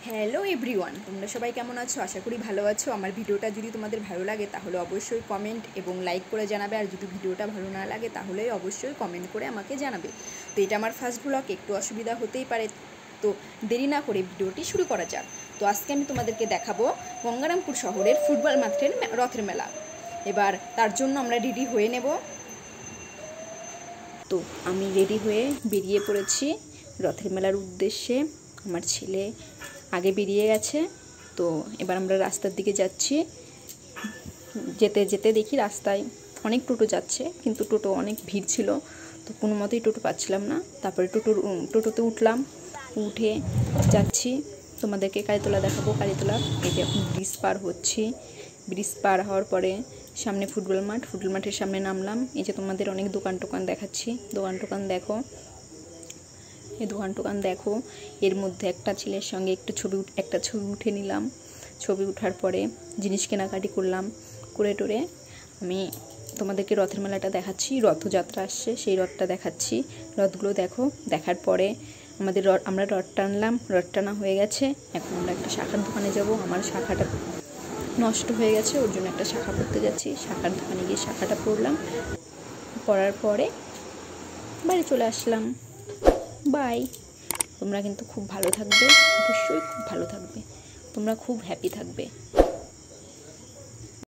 Hello everyone, তোমরা সবাই কেমন আছো? আশা করি ভালো আছো। আমার ভিডিওটা যদি তোমাদের ভালো লাগে তাহলে অবশ্যই কমেন্ট এবং লাইক করে জানাবে, আর যদি ভিডিওটা ভালো না লাগে তাহলে অবশ্যই কমেন্ট করে আমাকে জানাবে। তো এটা আমার ফার্স্ট ব্লগ, একটু অসুবিধা হতেই পারে, তো দেরি না করে ভিডিওটি শুরু করা যাক। তো আজকে আমি তোমাদেরকে দেখাবো গঙ্গারামপুর শহরের ফুটবল মাঠের রথের মেলা। এবার তার জন্য আমরা রেডি হয়ে নেব। তো আমি রেডি হয়ে বেরিয়ে পড়েছি রথের মেলার উদ্দেশ্যে। আমার ছেলে আগে বেরিয়ে গেছে। তো এবার আমরা রাস্তার দিকে যাচ্ছি। যেতে যেতে দেখি রাস্তায় অনেক টোটো যাচ্ছে, কিন্তু টোটো অনেক ভিড় ছিল, তো কোনো মতেই টোটো পাচ্ছিলাম না। তারপরে টোটোতে উঠলাম, উঠে যাচ্ছি। তোমাদেরকে কালীতলা দেখাবো। কালীতলা এই যে এখন ব্রিজ পার হচ্ছি। ব্রিজ পার হওয়ার পরে সামনে ফুটবল মাঠের সামনে নামলাম। এই যে তোমাদের অনেক দোকান টোকান দেখাচ্ছি। দোকান টোকান দেখো, এই দোকান দেখো। এর মধ্যে একটা ছেলের সঙ্গে একটা ছবি উঠে নিলাম। ছবি ওঠার পরে জিনিস কেনাকাটি করলাম। করে টোরে আমি তোমাদেরকে রথের মেলাটা দেখাচ্ছি। রথযাত্রা আসছে, সেই রথটা দেখাচ্ছি। রথগুলো দেখো। দেখার পরে আমরা রথ টানলাম। রথ টানা হয়ে গেছে। এখন আমরা একটা শাখার দোকানে যাব। আমার শাখাটা নষ্ট হয়ে গেছে, ওর জন্য একটা শাখা পরতে যাচ্ছি। শাখার দোকানে গিয়ে শাখাটা পরলাম। পরার পরে বাড়ি চলে আসলাম। বাই। তোমরা কিন্তু খুব ভালো থাকবে, অবশ্যই খুব ভালো থাকবে, তোমরা খুব হ্যাপি থাকবে।